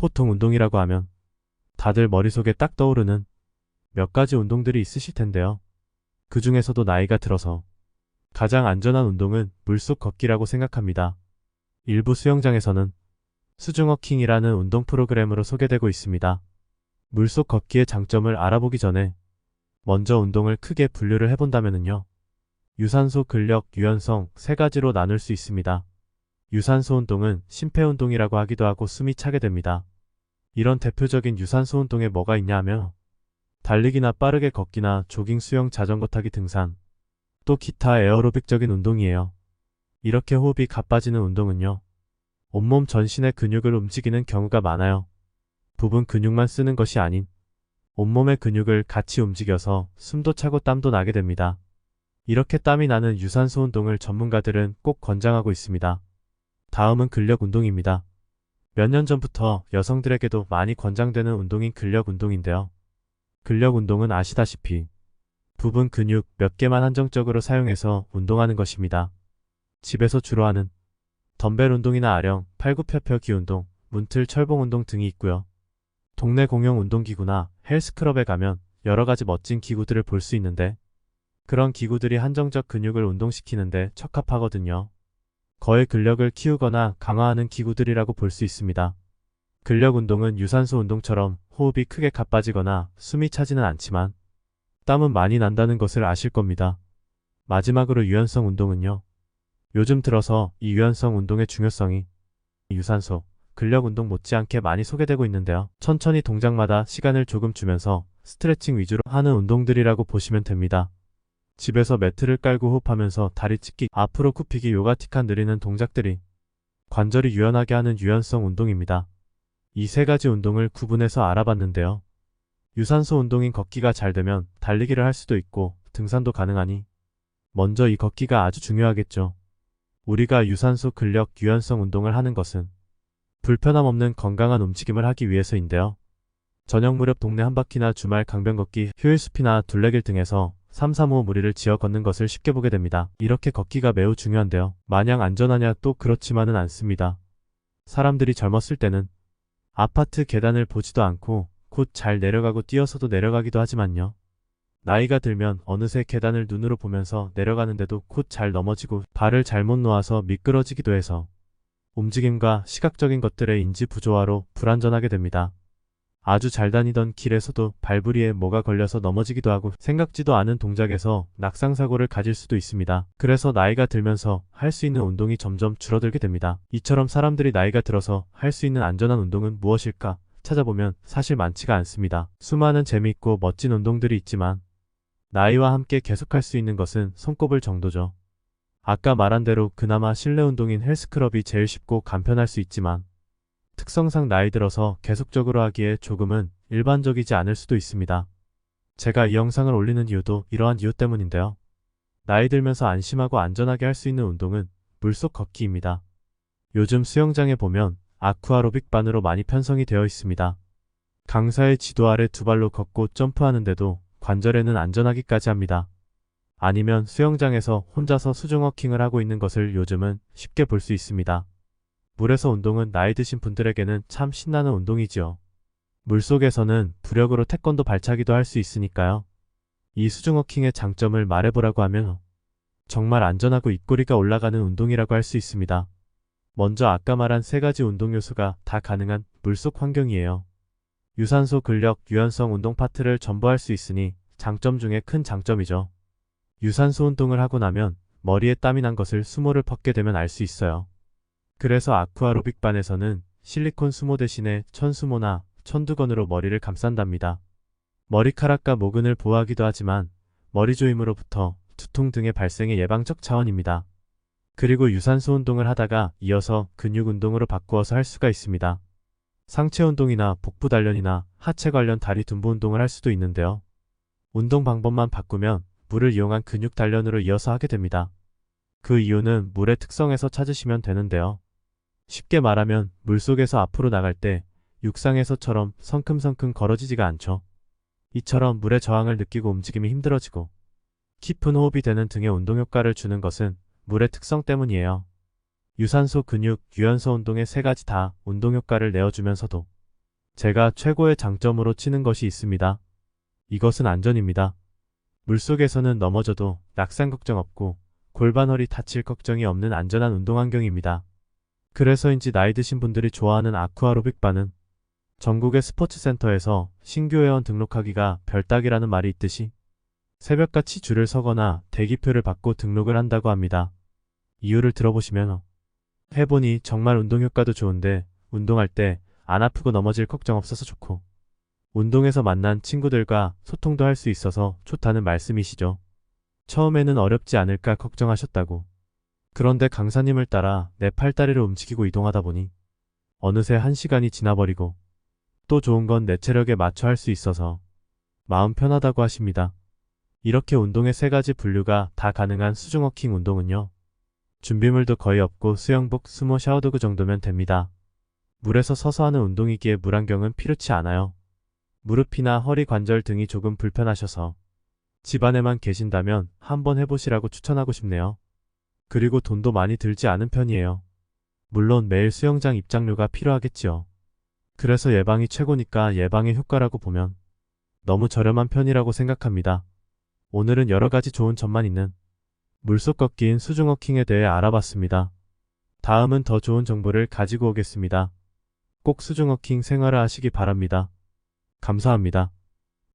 보통 운동이라고 하면 다들 머릿속에 딱 떠오르는 몇 가지 운동들이 있으실 텐데요. 그 중에서도 나이가 들어서 가장 안전한 운동은 물속 걷기라고 생각합니다. 일부 수영장에서는 수중워킹이라는 운동 프로그램으로 소개되고 있습니다. 물속 걷기의 장점을 알아보기 전에 먼저 운동을 크게 분류를 해본다면요. 유산소, 근력, 유연성 세 가지로 나눌 수 있습니다. 유산소 운동은 심폐운동이라고 하기도 하고 숨이 차게 됩니다. 이런 대표적인 유산소 운동에 뭐가 있냐 하면 달리기나 빠르게 걷기나 조깅, 수영, 자전거 타기, 등산, 또 기타 에어로빅적인 운동이에요. 이렇게 호흡이 가빠지는 운동은요. 온몸 전신의 근육을 움직이는 경우가 많아요. 부분 근육만 쓰는 것이 아닌 온몸의 근육을 같이 움직여서 숨도 차고 땀도 나게 됩니다. 이렇게 땀이 나는 유산소 운동을 전문가들은 꼭 권장하고 있습니다. 다음은 근력 운동입니다. 몇 년 전부터 여성들에게도 많이 권장되는 운동인 근력 운동인데요. 근력 운동은 아시다시피 부분 근육 몇 개만 한정적으로 사용해서 운동하는 것입니다. 집에서 주로 하는 덤벨 운동이나 아령, 팔굽혀펴기 운동, 문틀, 철봉 운동 등이 있고요. 동네 공용 운동기구나 헬스클럽에 가면 여러 가지 멋진 기구들을 볼 수 있는데 그런 기구들이 한정적 근육을 운동시키는데 적합하거든요. 거의 근력을 키우거나 강화하는 기구들이라고 볼 수 있습니다. 근력 운동은 유산소 운동처럼 호흡이 크게 가빠지거나 숨이 차지는 않지만 땀은 많이 난다는 것을 아실 겁니다. 마지막으로 유연성 운동은요. 요즘 들어서 이 유연성 운동의 중요성이 유산소, 근력 운동 못지않게 많이 소개되고 있는데요. 천천히 동작마다 시간을 조금 주면서 스트레칭 위주로 하는 운동들이라고 보시면 됩니다. 집에서 매트를 깔고 호흡하면서 다리 찢기, 앞으로 굽히기, 요가틱한 느리는 동작들이 관절이 유연하게 하는 유연성 운동입니다. 이 세 가지 운동을 구분해서 알아봤는데요. 유산소 운동인 걷기가 잘 되면 달리기를 할 수도 있고 등산도 가능하니 먼저 이 걷기가 아주 중요하겠죠. 우리가 유산소, 근력, 유연성 운동을 하는 것은 불편함 없는 건강한 움직임을 하기 위해서인데요. 저녁 무렵 동네 한바퀴나 주말 강변 걷기, 휴일 숲이나 둘레길 등에서 3, 3, 5 무리를 지어 걷는 것을 쉽게 보게 됩니다. 이렇게 걷기가 매우 중요한데요. 마냥 안전하냐 또 그렇지만은 않습니다. 사람들이 젊었을 때는 아파트 계단을 보지도 않고 곧 잘 내려가고 뛰어서도 내려가기도 하지만요. 나이가 들면 어느새 계단을 눈으로 보면서 내려가는데도 곧 잘 넘어지고 발을 잘못 놓아서 미끄러지기도 해서 움직임과 시각적인 것들의 인지 부조화로 불안전하게 됩니다. 아주 잘 다니던 길에서도 발부리에 뭐가 걸려서 넘어지기도 하고 생각지도 않은 동작에서 낙상사고를 가질 수도 있습니다. 그래서 나이가 들면서 할 수 있는 운동이 점점 줄어들게 됩니다. 이처럼 사람들이 나이가 들어서 할 수 있는 안전한 운동은 무엇일까 찾아보면 사실 많지가 않습니다. 수많은 재미있고 멋진 운동들이 있지만 나이와 함께 계속할 수 있는 것은 손꼽을 정도죠. 아까 말한 대로 그나마 실내 운동인 헬스클럽이 제일 쉽고 간편할 수 있지만 특성상 나이 들어서 계속적으로 하기에 조금은 일반적이지 않을 수도 있습니다. 제가 이 영상을 올리는 이유도 이러한 이유 때문인데요. 나이 들면서 안심하고 안전하게 할 수 있는 운동은 물속 걷기입니다. 요즘 수영장에 보면 아쿠아로빅반으로 많이 편성이 되어 있습니다. 강사의 지도 아래 두 발로 걷고 점프하는데도 관절에는 안전하기까지 합니다. 아니면 수영장에서 혼자서 수중워킹을 하고 있는 것을 요즘은 쉽게 볼 수 있습니다. 물에서 운동은 나이 드신 분들에게는 참 신나는 운동이지요. 물속에서는 부력으로 태권도 발차기도 할 수 있으니까요. 이 수중워킹의 장점을 말해보라고 하면 정말 안전하고 입꼬리가 올라가는 운동이라고 할 수 있습니다. 먼저 아까 말한 세 가지 운동 요소가 다 가능한 물속 환경이에요. 유산소, 근력, 유연성 운동 파트를 전부 할 수 있으니 장점 중에 큰 장점이죠. 유산소 운동을 하고 나면 머리에 땀이 난 것을 수모를 벗게 되면 알 수 있어요. 그래서 아쿠아로빅반에서는 실리콘 수모 대신에 천수모나 천두건으로 머리를 감싼답니다. 머리카락과 모근을 보호하기도 하지만 머리 조임으로부터 두통 등의 발생의 예방적 차원입니다. 그리고 유산소 운동을 하다가 이어서 근육 운동으로 바꾸어서 할 수가 있습니다. 상체 운동이나 복부 단련이나 하체 관련 다리 둔부 운동을 할 수도 있는데요. 운동 방법만 바꾸면 물을 이용한 근육 단련으로 이어서 하게 됩니다. 그 이유는 물의 특성에서 찾으시면 되는데요. 쉽게 말하면 물속에서 앞으로 나갈 때 육상에서처럼 성큼성큼 걸어지지가 않죠. 이처럼 물의 저항을 느끼고 움직임이 힘들어지고 깊은 호흡이 되는 등의 운동 효과를 주는 것은 물의 특성 때문이에요. 유산소, 근육, 유연소 운동의 세 가지 다 운동 효과를 내어주면서도 제가 최고의 장점으로 치는 것이 있습니다. 이것은 안전입니다. 물속에서는 넘어져도 낙상 걱정 없고 골반 허리 다칠 걱정이 없는 안전한 운동 환경입니다. 그래서인지 나이 드신 분들이 좋아하는 아쿠아로빅바는 전국의 스포츠센터에서 신규 회원 등록하기가 별따기라는 말이 있듯이 새벽같이 줄을 서거나 대기표를 받고 등록을 한다고 합니다. 이유를 들어보시면 해보니 정말 운동 효과도 좋은데 운동할 때 안 아프고 넘어질 걱정 없어서 좋고 운동에서 만난 친구들과 소통도 할 수 있어서 좋다는 말씀이시죠. 처음에는 어렵지 않을까 걱정하셨다고. 그런데 강사님을 따라 내 팔다리를 움직이고 이동하다 보니 어느새 1시간이 지나버리고 또 좋은 건 내 체력에 맞춰 할 수 있어서 마음 편하다고 하십니다. 이렇게 운동의 3가지 분류가 다 가능한 수중워킹 운동은요. 준비물도 거의 없고 수영복, 수모, 샤워도구 정도면 됩니다. 물에서 서서 하는 운동이기에 물안경은 필요치 않아요. 무릎이나 허리 관절 등이 조금 불편하셔서 집안에만 계신다면 한번 해보시라고 추천하고 싶네요. 그리고 돈도 많이 들지 않은 편이에요. 물론 매일 수영장 입장료가 필요하겠지요. 그래서 예방이 최고니까 예방의 효과라고 보면 너무 저렴한 편이라고 생각합니다. 오늘은 여러가지 좋은 점만 있는 물속 걷기인 수중워킹에 대해 알아봤습니다. 다음은 더 좋은 정보를 가지고 오겠습니다. 꼭 수중워킹 생활을 하시기 바랍니다. 감사합니다.